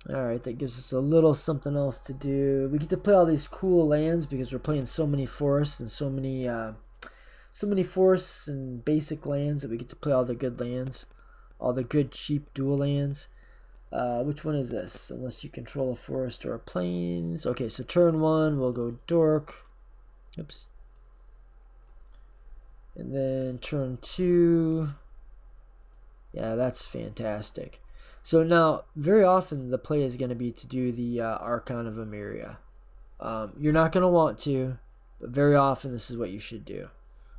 Alright, that gives us a little something else to do. We get to play all these cool lands because we're playing so many forests and so many forests and basic lands that we get to play all the good lands. All the good cheap dual lands. Which one is this? Unless you control a forest or a plains. Okay, so turn 1, we'll go dork. Oops. And then turn 2. Yeah, that's fantastic. So now, very often the play is going to be to do the Archon of Emeria. You're not going to want to, but very often this is what you should do.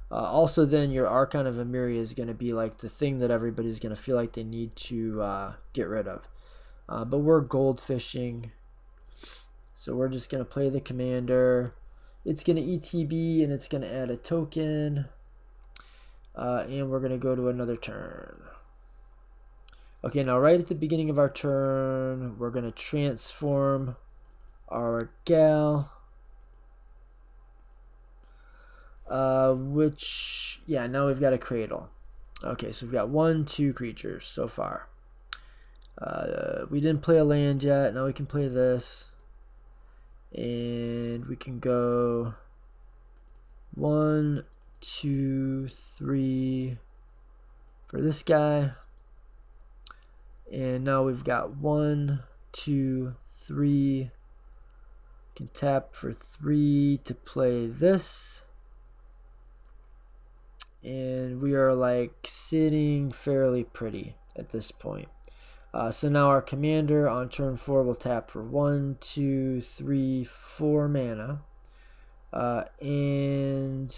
Also then, your Archon of Emeria is going to be like the thing that everybody's going to feel like they need to get rid of. But we're Goldfishing. So we're just going to play the commander. It's going to ETB and it's going to add a token. And we're going to go to another turn. Okay, now right at the beginning of our turn, we're going to transform our gal. Now we've got a Cradle. Okay, so we've got 1, 2 creatures so far. We didn't play a land yet. Now we can play this. And we can go 1, 2, 3 for this guy. And now we've got 1, 2, 3. Can tap for 3 to play this. And we are like sitting fairly pretty at this point. So now our commander on turn 4 will tap for 1, 2, 3, 4 mana. And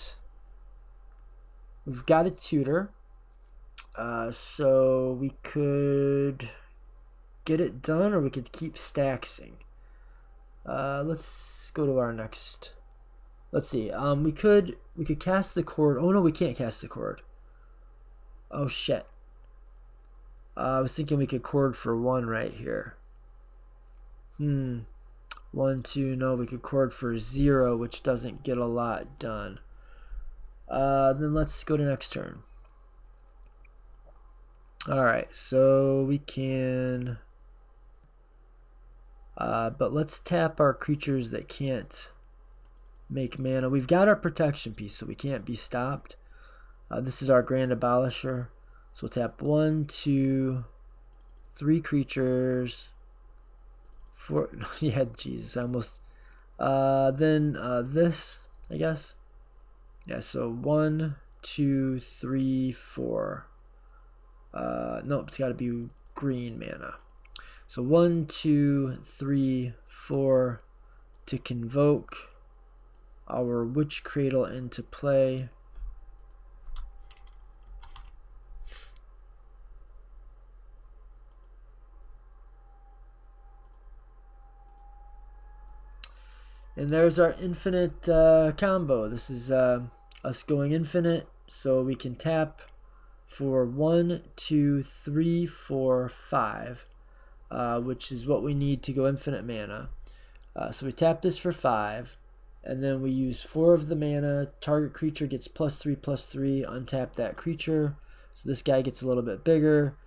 we've got a tutor. So we could get it done, or we could keep staxing. Let's go to our next. Let's see. We could cast the cord. Oh no, we can't cast the cord. Oh shit. I was thinking we could cord for 1 right here. 1, 2. No, we could cord for 0, which doesn't get a lot done. Then let's go to next turn. Alright, so we can... but let's tap our creatures that can't make mana. We've got our protection piece, so we can't be stopped. This is our Grand Abolisher. So we'll tap 1, 2, 3 creatures. 4... yeah, Jesus, I almost... then this, I guess. Yeah, so 1, 2, 3, 4... nope, it's got to be green mana. So 1, 2, 3, 4 to convoke our Witch Cradle into play. And there's our infinite combo. This is us going infinite, so we can tap for 1, 2, 3, 4, 5, which is what we need to go infinite mana. So we tap this for 5, and then we use 4 of the mana. Target creature gets +3/+3. Untap that creature. So this guy gets a little bit bigger.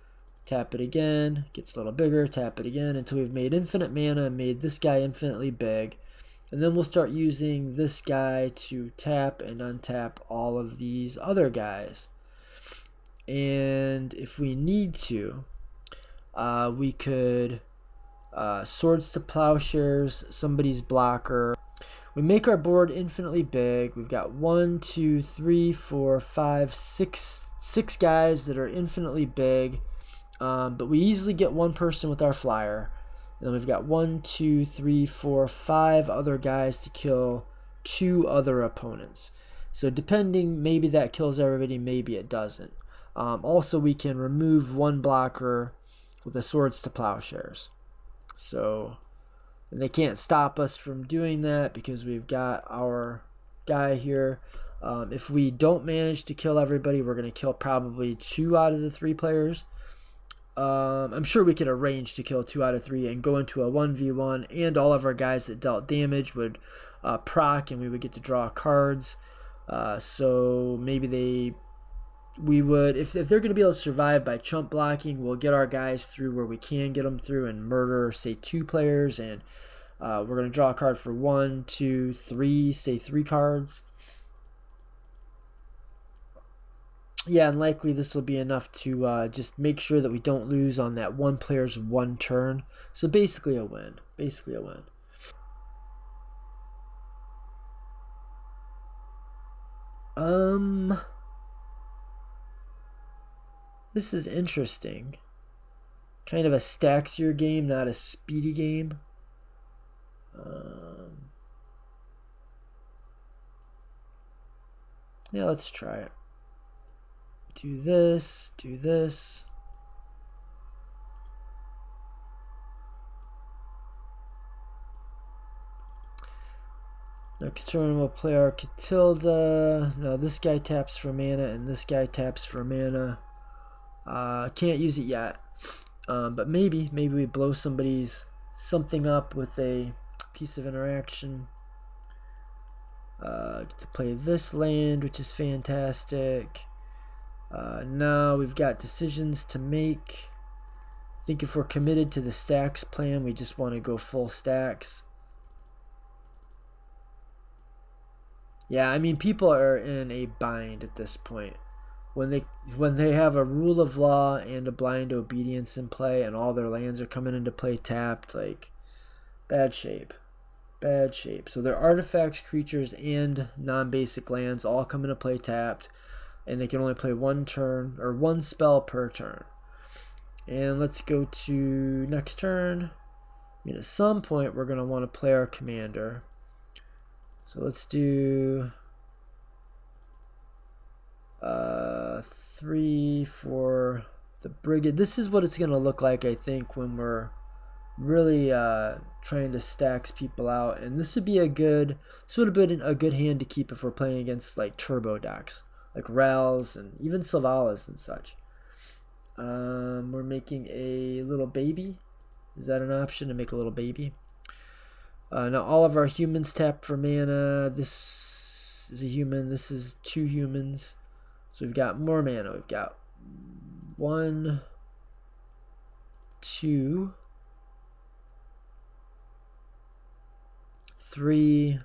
Tap it again, gets a little bigger. Tap it again until we've made infinite mana and made this guy infinitely big. And then we'll start using this guy to tap and untap all of these other guys. And if we need to, we could Swords to Plowshares, somebody's blocker. We make our board infinitely big. We've got 1, 2, 3, 4, 5, 6 guys that are infinitely big. But we easily get one person with our flyer. And then we've got 1, 2, 3, 4, 5 other guys to kill 2 other opponents. So depending, maybe that kills everybody, maybe it doesn't. Also, we can remove one blocker with the Swords to Plowshares. So, and they can't stop us from doing that because we've got our guy here. If we don't manage to kill everybody, we're going to kill probably 2 out of the 3 players. I'm sure we could arrange to kill 2 out of 3 and go into a 1v1, and all of our guys that dealt damage would proc, and we would get to draw cards. So maybe we would, if they're going to be able to survive by chump blocking, we'll get our guys through where we can get them through and murder, say, 2 players, and we're going to draw a card for 1, 2, 3, say 3 cards. Yeah, and likely this will be enough to just make sure that we don't lose on that one player's 1 turn. So basically a win. Basically a win. This is interesting. Kind of a Staxier game, not a speedy game. Yeah, let's try it. Do this, do this. Next turn we'll play our Catilda. Now this guy taps for mana and this guy taps for mana. Can't use it yet. But maybe we blow something up with a piece of interaction. Get to play this land, which is fantastic. Now we've got decisions to make. I think if we're committed to the Stax plan, we just want to go full Stax. Yeah, I mean, people are in a bind at this point. When they have a rule of law and a blind obedience in play and all their lands are coming into play tapped, like, bad shape. Bad shape. So their artifacts, creatures, and non-basic lands all come into play tapped. And they can only play 1 turn, or 1 spell per turn. And let's go to next turn. I mean, at some point, we're going to want to play our commander. So let's do 3 for the Bridgit. This is what it's going to look like, I think, when we're really trying to Stax people out. And this would have been a good hand to keep if we're playing against, like, turbo decks. Like Rals and even Savalas and such. We're making a little baby. Is that an option to make a little baby? Now all of our humans tap for mana. This is a human. This is 2 humans. So we've got more mana. We've got 1, 2, 3.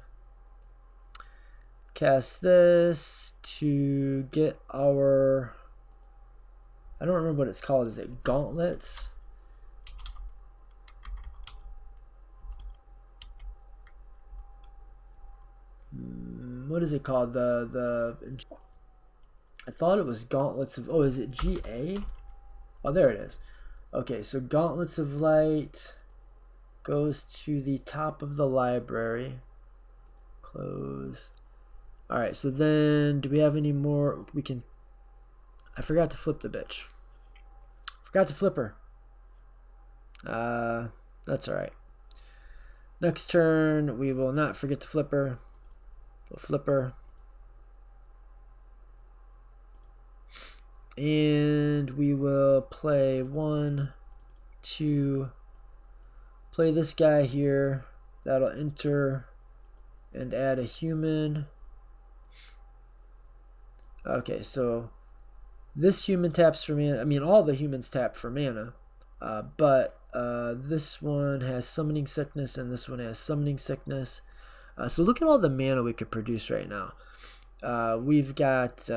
Cast this to get our, I don't remember what it's called. Is it gauntlets? What is it called? I thought it was gauntlets of, oh, is it GA? Oh, there it is. Okay, so gauntlets of light goes to the top of the library. Close. Alright, so then, do we have any more? I forgot to flip the bitch. Forgot to flip her. That's alright. Next turn, we will not forget to flip her. We'll flip her. And we will play 1, 2, play this guy here. That'll enter and add a human. Okay, so this human taps for mana. I mean, all the humans tap for mana. But this one has Summoning Sickness and this one has Summoning Sickness. So look at all the mana we could produce right now. We've got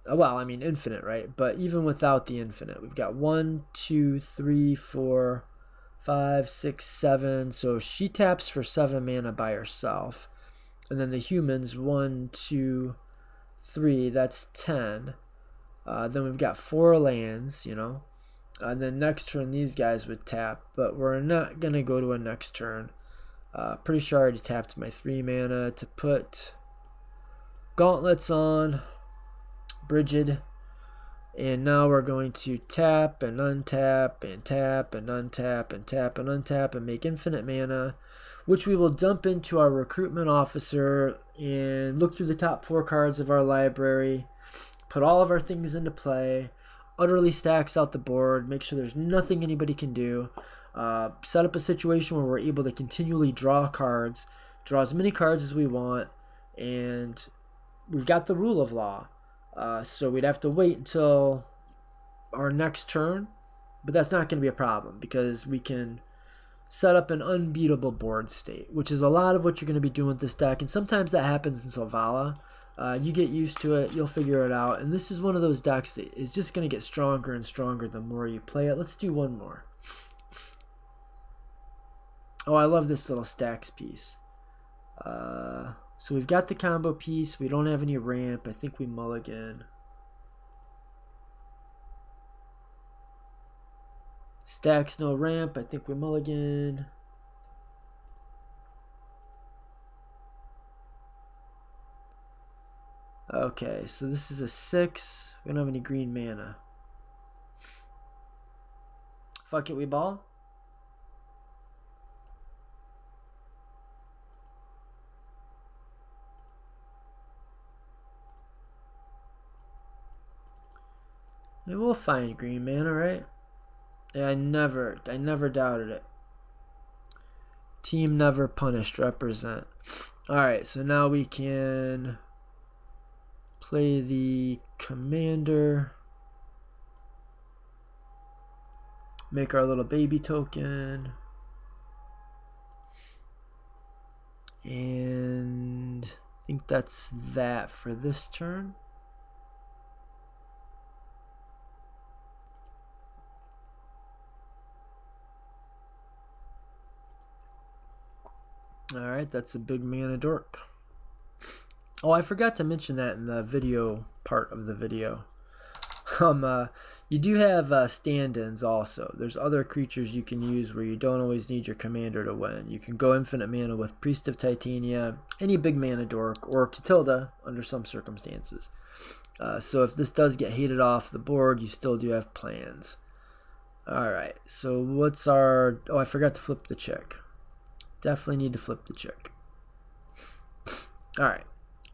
well, I mean infinite, right? But even without the infinite, we've got 1, 2, 3, 4, 5, 6, 7. So she taps for 7 mana by herself. And then the humans, 1, 2, 3, that's 10. Then we've got 4 lands, you know. And then next turn these guys would tap, but we're not going to go to a next turn. Pretty sure I already tapped my 3 mana to put gauntlets on Bridgit. And now we're going to tap and untap and tap and untap and tap and untap and make infinite mana, which we will dump into our recruitment officer and look through the top 4 cards of our library, put all of our things into play, utterly stacks out the board, make sure there's nothing anybody can do, set up a situation where we're able to continually draw cards, draw as many cards as we want, and we've got the rule of law. So we'd have to wait until our next turn, but that's not going to be a problem because we can set up an unbeatable board state, which is a lot of what you're going to be doing with this deck, and sometimes that happens in Selvala. You get used to it, you'll figure it out, and this is one of those decks that is just going to get stronger and stronger the more you play it. Let's do one more. Oh, I love this little Stax piece. So we've got the combo piece. We don't have any ramp. I think we mulligan. Stax, no ramp. I think we mulligan. Okay, so this is a 6. We don't have any green mana. Fuck it, we ball. Maybe we'll find green mana, right? Yeah, I never doubted it. Team never punished, represent. Alright, so now we can play the commander. Make our little baby token. And I think that's that for this turn. Alright, that's a big mana dork. Oh, I forgot to mention that in the video part of the video. You do have stand-ins also. There's other creatures you can use where you don't always need your commander to win. You can go infinite mana with Priest of Titania, any big mana dork, or Catilda under some circumstances. So if this does get hated off the board, you still do have plans. Alright, so what's our... Oh, I forgot to flip the check. Definitely need to flip the check. Alright,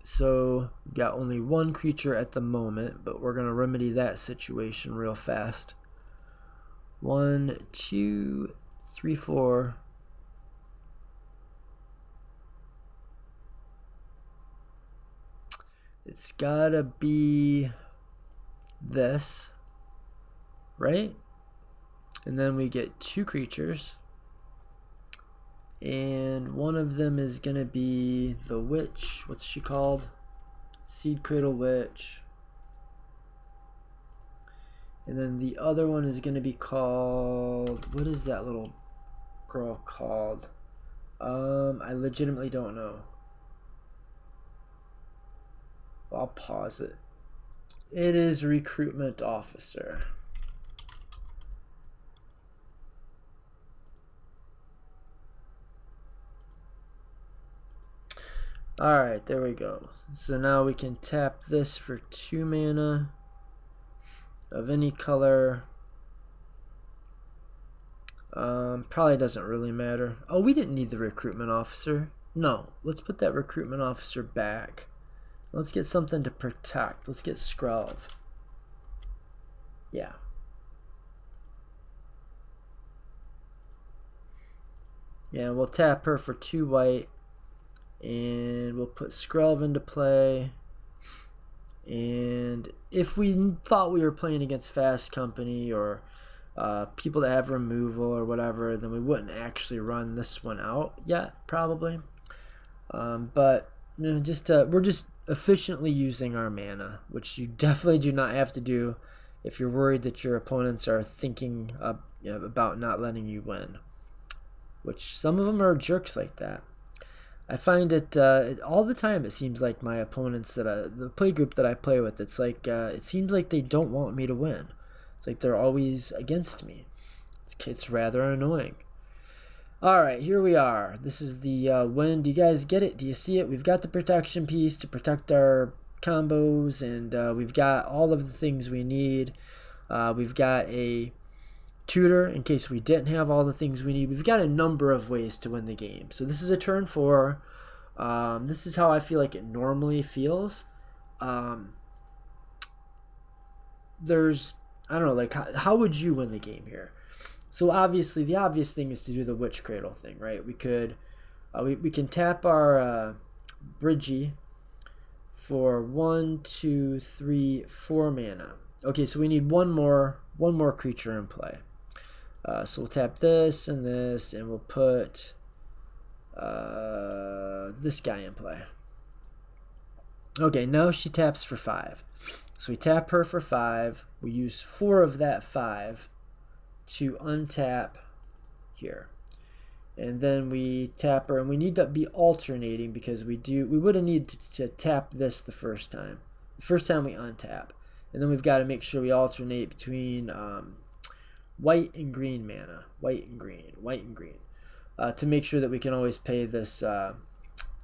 so we've got only 1 creature at the moment, but we're going to remedy that situation real fast. 1, 2, 3, 4. It's gotta be this, right? And then we get 2 creatures. And one of them is gonna be the witch. What's she called? Seed Cradle Witch. And then the other one is gonna be called... What is that little girl called? I legitimately don't know. I'll pause it. It is Recruitment Officer. Alright, there we go. So now we can tap this for 2 mana of any color. Probably doesn't really matter. Oh, we didn't need the recruitment officer. No, let's put that recruitment officer back. Let's get something to protect. Let's get Scrub. Yeah. Yeah, we'll tap her for 2 white. And we'll put Scrub into play. And if we thought we were playing against Fast Company or people that have removal or whatever, then we wouldn't actually run this one out yet, probably. But you know, we're just efficiently using our mana, which you definitely do not have to do if you're worried that your opponents are thinking about not letting you win. Which some of them are jerks like that. I find it all the time. It seems like my opponents the play group that I play with, it's like it seems like they don't want me to win. It's like they're always against me. It's rather annoying. All right, here we are. This is the win. Do you guys get it? Do you see it? We've got the protection piece to protect our combos, and we've got all of the things we need. We've got a tutor in case we didn't have all the things we need. We've got a number of ways to win the game. So this is a turn 4. This is how I feel like it normally feels. There's, I don't know, like how would you win the game here? So obviously the obvious thing is to do the Witch Cradle thing, right? We could we can tap our Bridgit for 1, 2, 3, 4 mana. Okay, so we need one more creature in play. So we'll tap this, and we'll put this guy in play. Okay, now she taps for 5. So we tap her for 5. We use 4 of that 5 to untap here. And then we tap her, and we need to be alternating because we would have needed to tap this the first time. The first time we untap. And then we've got to make sure we alternate between white and green mana. White and green. To make sure that we can always pay this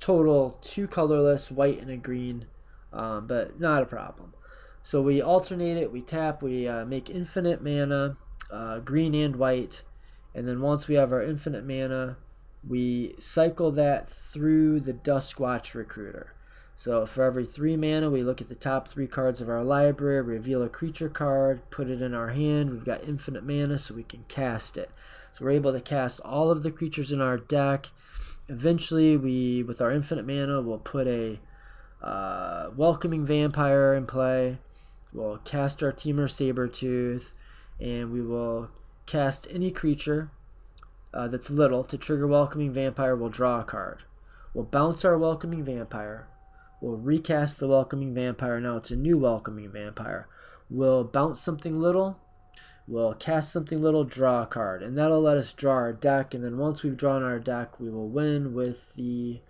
total 2 colorless, white and a green, but not a problem. So we alternate it, we tap, we make infinite mana, green and white, and then once we have our infinite mana, we cycle that through the Duskwatch Recruiter. So for every 3 mana, we look at the top 3 cards of our library, reveal a creature card, put it in our hand. We've got infinite mana, so we can cast it. So we're able to cast all of the creatures in our deck. Eventually, with our infinite mana, we'll put a Welcoming Vampire in play. We'll cast our Temur Sabertooth, and we will cast any creature that's little. To trigger Welcoming Vampire, we'll draw a card. We'll bounce our Welcoming Vampire. We'll recast the Welcoming Vampire. Now it's a new Welcoming Vampire. We'll bounce something little. We'll cast something little, draw a card. And that'll let us draw our deck. And then once we've drawn our deck, we will win with the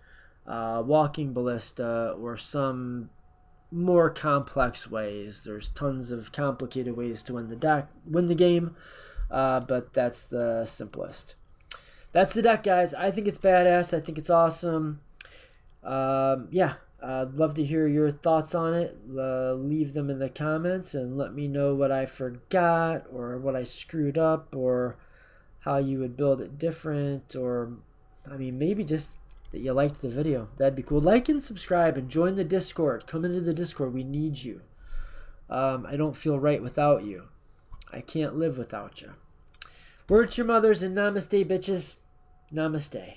Walking Ballista or some more complex ways. There's tons of complicated ways to win the game. But that's the simplest. That's the deck, guys. I think it's badass. I think it's awesome. Yeah. I'd love to hear your thoughts on it. Leave them in the comments and let me know what I forgot or what I screwed up or how you would build it different, or I mean maybe just that you liked the video. That'd be cool. Like and subscribe and join the Discord. Come into the Discord. We need you. I don't feel right without you. I can't live without you. Word to your mothers and namaste, bitches. Namaste.